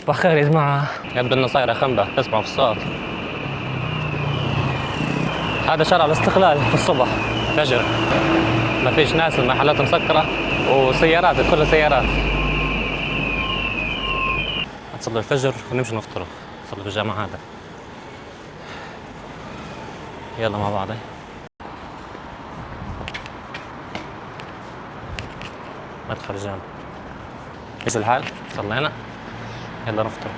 صباح الخير يا جماعة. يبدو انه صايرة خنبة، تسمعوا في الصوت. هذا شارع الاستقلال في الصبح فجر، ما فيش ناس، المحلات مسكرة وسيارات، كلها سيارات. نصلي الفجر ونمشي نفطر، نصلي في الجامع هذا. يلا مع بعض. مدخل الجامع. ايش الحال؟ صلينا؟ يلا نفطر.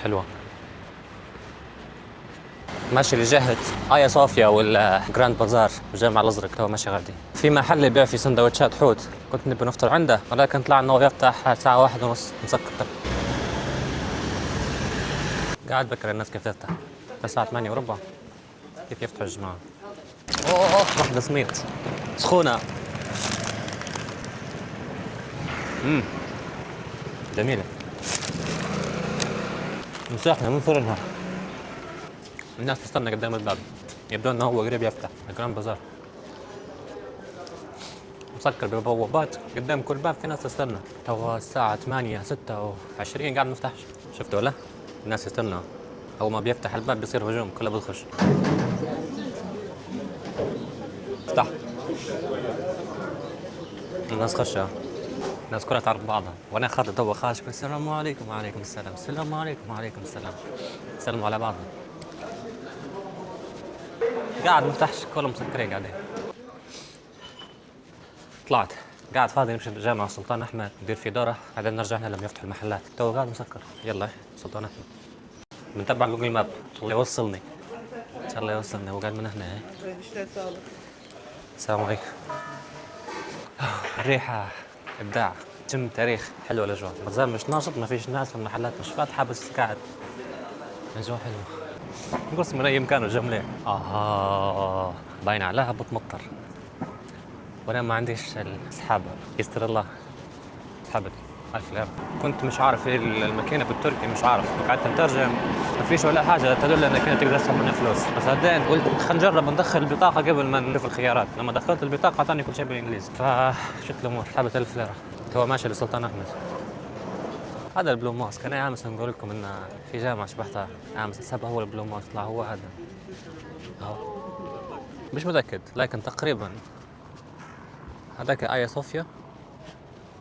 حلوة. ماشي لجهة آيا صوفيا والجراند بازار والجامع الأزرق، تو ماشي غادي. في محل يبيع في سندوتشات حوت، كنت نبي نفطر عنده ولكن طلع انه يفتح الساعة 1:30 مسكر. قاعد بكر الناس كيف تفتح الساعة 8:15. كيف يفتحوا يا جماعة؟ اوه واحدة سميت سخونة. جميلة مساحنا من فرنها. الناس تستنى قدام الباب، يبدو انه هو قريب يفتح الجراند بازار. مسكر ببوابات قدام كل باب، في ناس تستنى. تو الساعة 8:26 قاعد مفتحش. شفتوا ولا؟ الناس يستنوا، أول ما بيفتح الباب بيصير هجوم، كله بتخش. افتح. الناس خشة، الناس كلها تعرف بعضها، وانا خاطر تو خاش السلام عليكم وعليكم السلام، السلام عليكم وعليكم السلام، سلموا على بعضهم. قاعد مفتحش، كلهم مسكرين قاعدين. طلعت قاعد فاضي، نمشي لجامع السلطان احمد ندير في دوره، بعدين نرجع هنا لما يفتحوا المحلات. تو قاعد مسكر. يلا سلطان احمد بنتبع جوجل ماب، ان شاء الله يوصلني، ان شاء الله يوصلني. هو قاعد من هنا. السلام عليكم. الريحه ابداع، جم تاريخ. حلوه الاجواء، البازار مش ناشط، ما فيش ناس، والمحلات مش فاتحه، بس قاعد الاجواء حلوه. نقص من اي مكان الجو مليح. باين عليها بتمطر وانا ما عنديش السحابه، يستر الله. سحبت 1000 ليره. كنت مش عارف ايه الماكينه بالتركي، مش عارف، قعدت نترجم ما فيش ولا حاجه تدل انك انت تقدر تسحب منها فلوس. بس بعدين قلت خلينا نجرب ندخل البطاقه قبل ما نشوف الخيارات. لما دخلت البطاقه اعطاني كل شيء بالانجليزي، فشفت الامور. سحبت 1000 ليره. هو ماشي لسلطان احمد. هذا البلو ماسك، انا امس نقول لكم انه في جامعه شبحتها امس حسبها هو البلو ماسك، طلع هو هذا. مش متاكد لكن تقريبا هذاك آيا صوفيا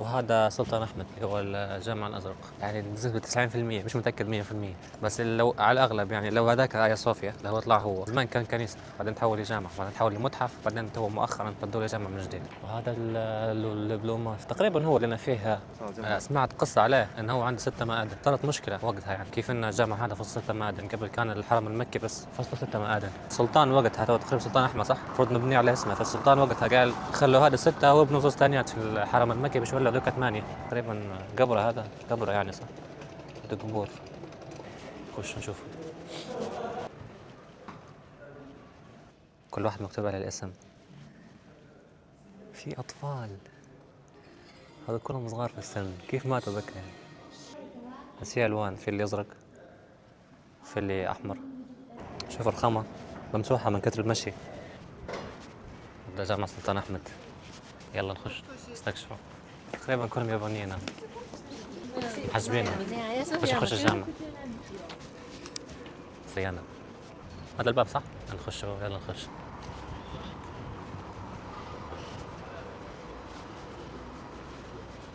وهذا سلطان احمد اللي هو الجامع الازرق، يعني بنسبه 90%، مش متاكد 100%، بس لو على الاغلب يعني لو هذاك آيا صوفيا اللي هو طلع هو زمان كان كنيسه، بعدين تحول لجامع، بعدين تحول لمتحف، بعدين تو مؤخرا بدوا لجامع من جديد. وهذا البلو ماس تقريبا هو اللي فيه. سمعت قصه عليه انه هو عنده 6 مآذن، صارت مشكله وقتها يعني كيف ان الجامع هذا فصل 6 مآذن، قبل كان الحرم المكي بس فصل 6 مآذن. السلطان وقتها تو تقريبا سلطان احمد صح؟ المفروض مبني على اسمه، فالسلطان وقتها قال خلوا هذا 6 وابنوا زوز ثانيات في الحرم المكي باش ولا ذوك 8 تقريبا. قبره هذا قبره يعني صح؟ هذا قبور. خش نشوف. كل واحد مكتوب عليه الاسم. في اطفال، هذا كلهم صغار في السن، كيف ماتوا بك يعني؟ بس في الوان، في اللي ازرق، في اللي احمر. شوف الخامة ممسوحة من كثر المشي. ده جامع سلطان احمد. يلا نخش نستكشفه. تقريبا كلهم يابانيين محجبين باش نخش الجامع. صيانة. هذا الباب صح؟ نخش، يلا نخش.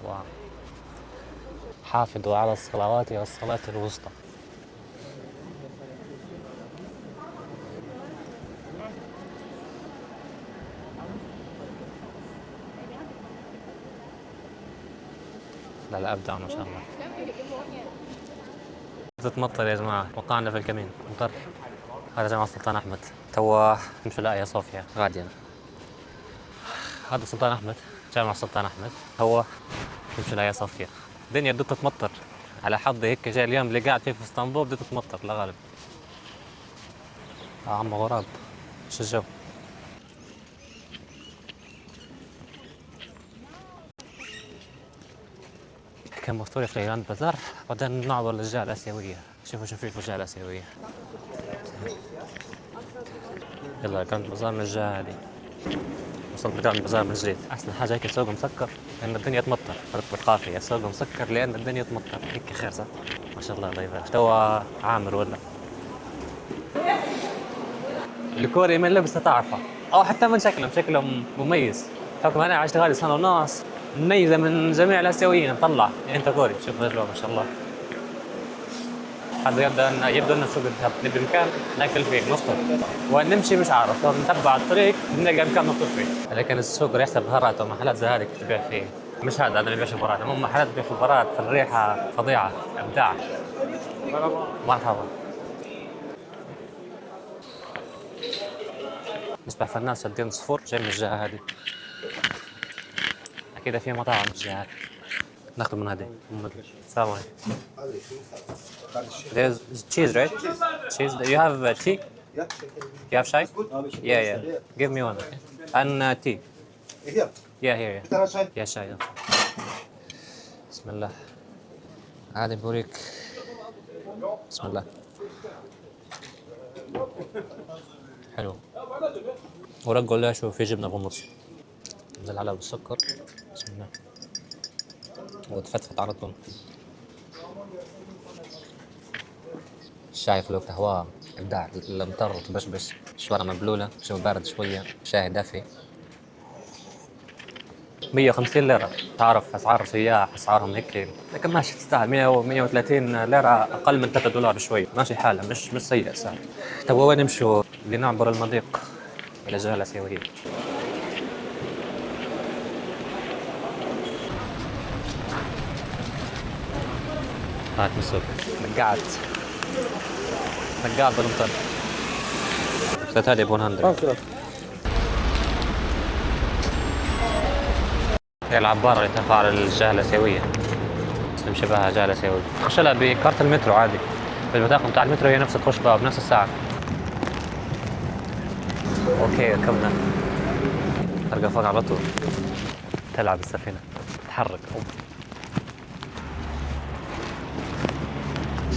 واو. حافظوا على الصلوات والصلاة الوسطى. لا لا أبدع ما شاء الله. تتمطر يا جماعة، وقعنا في الكمين مطر. هذا جامع سلطان أحمد. توا نمشي لآيا صوفيا غادينا. هذا سلطان أحمد، جامع سلطان أحمد. هو نمشي لآيا صوفيا. الدنيا بدها تتمطر، على حظي هيك جاي اليوم اللي قاعد فيه في اسطنبول بدها تتمطر لا غالب. عم غراب، شو الجو؟ كان مفتوح في الجراند بازار، بعدين نعبر للجهة الآسيوية. شوفوا شو في الجهة الآسيوية. يلا كانت بازار من الجهة هذه. وصلت مكان البازار من جديد. أحسن حاجة هيك السوق مسكر لأن الدنيا تمطر، فرد بالقافية السوق مسكر لأن الدنيا تمطر، هيك خير صح؟ ما شاء الله الله يبارك. توا عامر ولا الكوري من لبسه تعرفه أو حتى من شكلهم، شكلهم مميز. حكم أنا عشت غالي سنة ونص، مميزة من جميع الآسيويين نطلع. أنت كوري شوف الأجواء ما شاء الله. هذا يبدو أن السوق الذهب نبي مكان ناكل فيه نفطر ونمشي مش عارف نتبع الطريق نلقى مكان نفطر فيه. لكن السوق يحسب بهارات ومحلات زي هذه تبيع فيه. مش هذا اللي بيبيع بهارات، هم محلات بيبيع بهارات في الريحة فظيعة إبداع. مرحبا. نسبح في الناس شادين صفور جاي من الجهة هذه. أكيد في مطاعم في الجهة هذه. ناخذ من هذه. السلام عليكم. There's cheese, right? Cheese. You have tea? Yeah. You have chai? Yeah, yeah. Give me one. And tea. Here. Yeah, here, yeah. Tara chai. Yeah, chai. بسم الله. عادي بوريك. بسم الله. حلو. ورقوا له شو في جبنة بالنص. نزل عليها بالسكر. بسم الله. وتفتفت على طول. الشاي في الوقت هو إبداع. المطر تبشبش، شوارع مبلولة، جو بارد شوية، شاي دافي. 150 ليرة. تعرف أسعار السياح أسعارهم هيك، لكن ماشي تستاهل. 130 ليرة أقل من $3 بشوي، ماشي حالة، مش سيء السعر. طب وين نمشوا لنعبر المضيق إلى الجهة الآسيوية؟ هات من السوق. نقعت بالمطر. اشتريت هذه ب 100. هي العبارة اللي ترفع على الجهة الآسيوية. تمشي بها الجهة الآسيوية. خش لها بكارت المترو عادي. بالبطاقة بتاع المترو هي نفس تخش بها بنفس الساعة. اوكي ركبنا. ترقى فوق على طول. تلعب السفينة. تتحرك.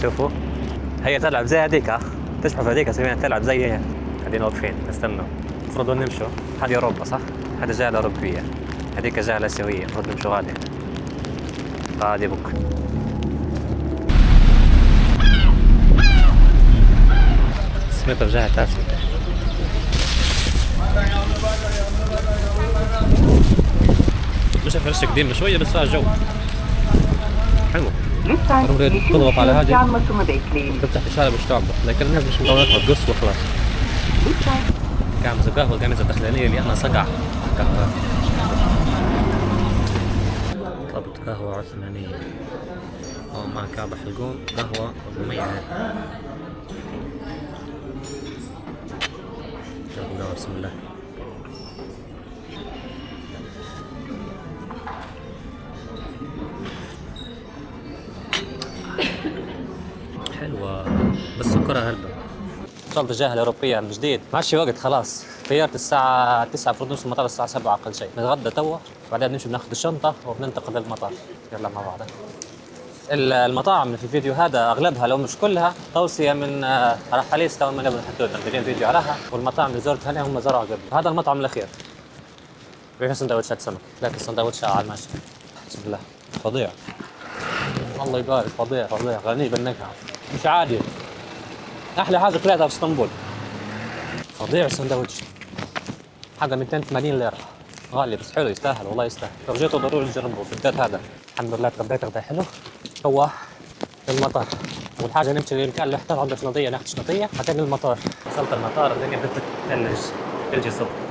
شوفوا. هي تلعب زي هذيك، تشبه هذيك السفينة تلعب زي هي. قاعدين واقفين نستنوا. المفروض نمشوا. هذه أوروبا صح؟ هذه الجهة الأوروبية. هذيك الجهة الآسيوية، المفروض نمشوا غادي. غادي بك. سمعت الجهة الآسيوية. مش فرش قديم شوية بس جو حلو. تضغط على هذه تفتح إشارة باش تعبر، لكن الناس مش مطولتها تقص وخلاص. كامزة قهوة القامزة الداخلية اللي أنا صقع قهوة. طلبت قهوة عثمانية مع كعب حلقوم، قهوة مميزة. بسم الله. حلوة بس سكرها هلبة. وصلت الجهة الأوروبية من جديد، ماشي وقت خلاص. طيارة الساعة 9 المفروض نوصل المطار الساعة 7 أقل شيء. نتغدى توا بعدين نمشي بناخذ الشنطة وبننتقل للمطار. يلا مع بعض. المطاعم في الفيديو هذا أغلبها لو مش كلها توصية من رحاليس تو من ابن حدود، عندنا فيديو عليها، والمطاعم اللي زرتها هنا هم زرعوا قبل. هذا المطعم الأخير بيعمل سندوتشات سمك، لكن سندوتشات على الماشي. بسم الله. فظيع الله يبارك. فظيع غني بالنكهة مش عادي. أحلى حاجة طلعتها في اسطنبول. فظيع السندوتش. حاجة 280 ليرة. غالي بس حلو يستاهل والله يستاهل. لو جيتوا ضروري تجربوا بالذات هذا. الحمد لله تغديت غدا حلو. هو المطار. والحاجة نمشي للمكان اللي احتاج عندنا شنطية، ناخذ شنطية بعدين المطار. وصلت المطار الدنيا بدت تلج الصبح.